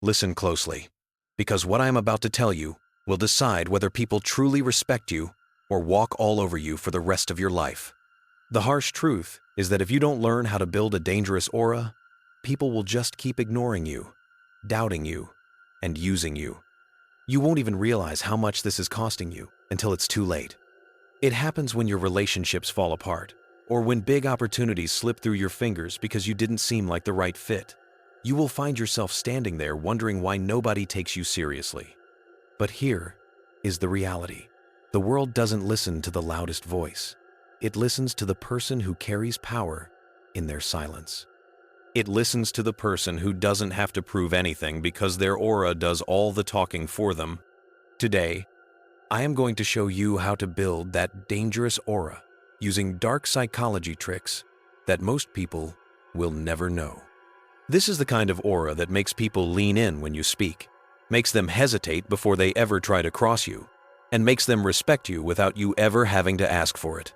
Listen closely, because what I am about to tell you will decide whether people truly respect you or walk all over you for the rest of your life. The harsh truth is that if you don't learn how to build a dangerous aura, people will just keep ignoring you, doubting you, and using you. You won't even realize how much this is costing you until it's too late. It happens when your relationships fall apart, or when big opportunities slip through your fingers because you didn't seem like the right fit. You will find yourself standing there wondering why nobody takes you seriously. But here is the reality. The world doesn't listen to the loudest voice. It listens to the person who carries power in their silence. It listens to the person who doesn't have to prove anything because their aura does all the talking for them. Today, I am going to show you how to build that dangerous aura using dark psychology tricks that most people will never know. This is the kind of aura that makes people lean in when you speak, makes them hesitate before they ever try to cross you, and makes them respect you without you ever having to ask for it.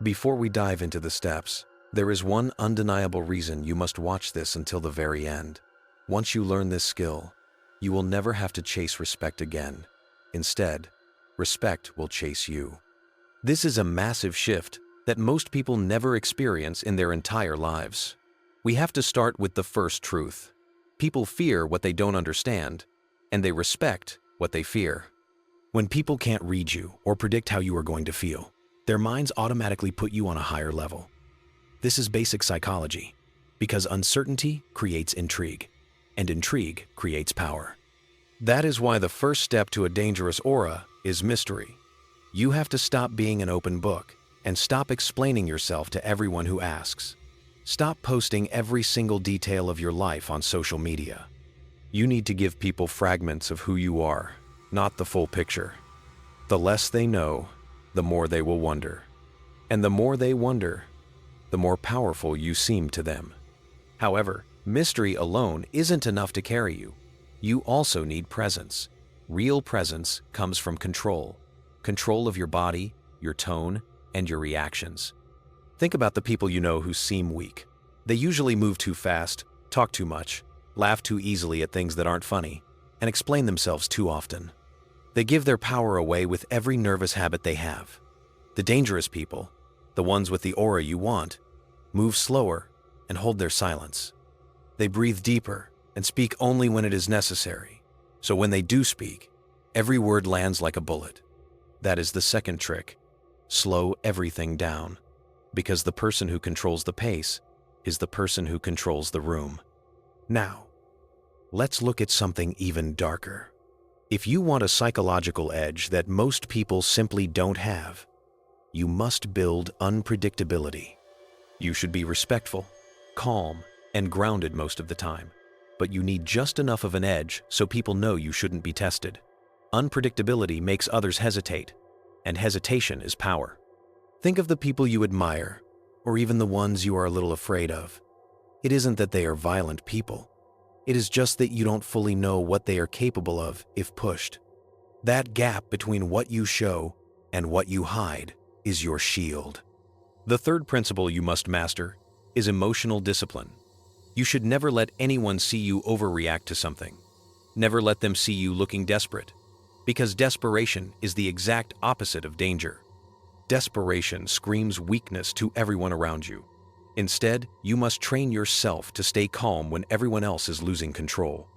Before we dive into the steps, there is one undeniable reason you must watch this until the very end. Once you learn this skill, you will never have to chase respect again. Instead, respect will chase you. This is a massive shift that most people never experience in their entire lives. We have to start with the first truth. People fear what they don't understand, and they respect what they fear. When people can't read you or predict how you are going to feel, their minds automatically put you on a higher level. This is basic psychology, because uncertainty creates intrigue, and intrigue creates power. That is why the first step to a dangerous aura is mystery. You have to stop being an open book and stop explaining yourself to everyone who asks. Stop posting every single detail of your life on social media. You need to give people fragments of who you are, not the full picture. The less they know, the more they will wonder. And the more they wonder, the more powerful you seem to them. However, mystery alone isn't enough to carry you. You also need presence. Real presence comes from control. Control of your body, your tone, and your reactions. Think about the people you know who seem weak. They usually move too fast, talk too much, laugh too easily at things that aren't funny, and explain themselves too often. They give their power away with every nervous habit they have. The dangerous people, the ones with the aura you want, move slower and hold their silence. They breathe deeper and speak only when it is necessary. So when they do speak, every word lands like a bullet. That is the second trick. Slow everything down, because the person who controls the pace is the person who controls the room. Now, let's look at something even darker. If you want a psychological edge that most people simply don't have, you must build unpredictability. You should be respectful, calm, and grounded most of the time, but you need just enough of an edge so people know you shouldn't be tested. Unpredictability makes others hesitate, and hesitation is power. Think of the people you admire, or even the ones you are a little afraid of. It isn't that they are violent people. It is just that you don't fully know what they are capable of if pushed. That gap between what you show and what you hide is your shield. The third principle you must master is emotional discipline. You should never let anyone see you overreact to something. Never let them see you looking desperate, because desperation is the exact opposite of danger. Desperation screams weakness to everyone around you. Instead, you must train yourself to stay calm when everyone else is losing control.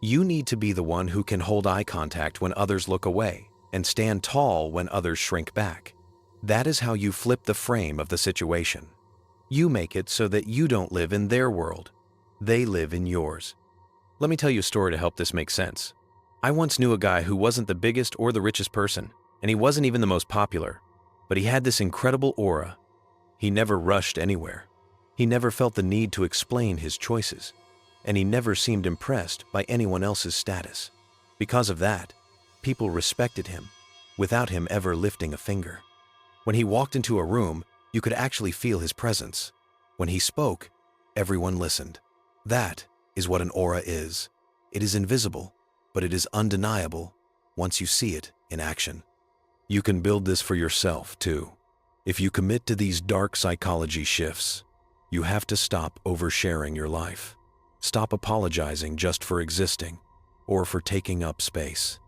You need to be the one who can hold eye contact when others look away and stand tall when others shrink back. That is how you flip the frame of the situation. You make it so that you don't live in their world. They live in yours. Let me tell you a story to help this make sense. I once knew a guy who wasn't the biggest or the richest person, and he wasn't even the most popular, but he had this incredible aura. He never rushed anywhere. He never felt the need to explain his choices, and he never seemed impressed by anyone else's status. Because of that, people respected him without him ever lifting a finger. When he walked into a room, you could actually feel his presence. When he spoke, everyone listened. That is what an aura is. It is invisible, but it is undeniable once you see it in action. You can build this for yourself, too, if you commit to these dark psychology shifts. You have to stop oversharing your life. Stop apologizing just for existing or for taking up space.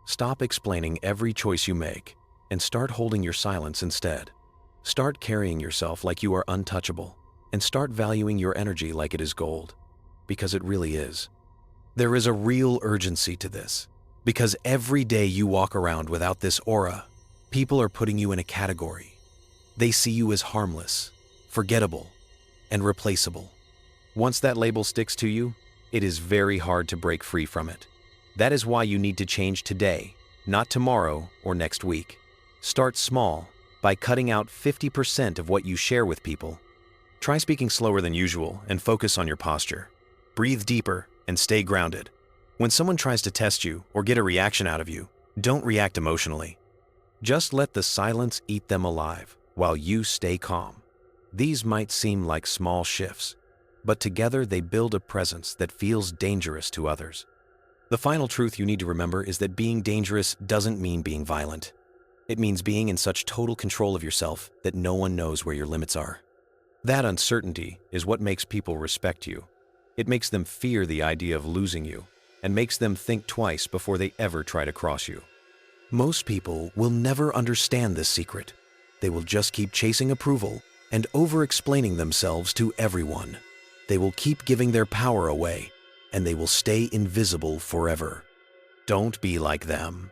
Stop explaining every choice you make and start holding your silence instead. Start carrying yourself like you are untouchable and start valuing your energy like it is gold, because it really is. There is a real urgency to this, because every day you walk around without this aura, people are putting you in a category. They see you as harmless, forgettable, and replaceable. Once that label sticks to you, it is very hard to break free from it. That is why you need to change today, not tomorrow or next week. Start small by cutting out 50% of what you share with people. Try speaking slower than usual and focus on your posture. Breathe deeper and stay grounded. When someone tries to test you or get a reaction out of you, don't react emotionally. Just let the silence eat them alive while you stay calm. These might seem like small shifts, but together they build a presence that feels dangerous to others. The final truth you need to remember is that being dangerous doesn't mean being violent. It means being in such total control of yourself that no one knows where your limits are. That uncertainty is what makes people respect you. It makes them fear the idea of losing you and makes them think twice before they ever try to cross you. Most people will never understand this secret. They will just keep chasing approval and over-explaining themselves to everyone. They will keep giving their power away, and they will stay invisible forever. Don't be like them.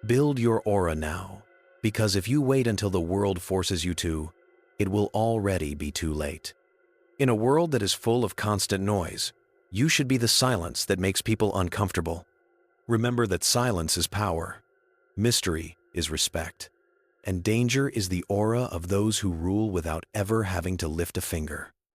Build your aura now, because if you wait until the world forces you to, it will already be too late. In a world that is full of constant noise, you should be the silence that makes people uncomfortable. Remember that silence is power, mystery is respect, and danger is the aura of those who rule without ever having to lift a finger.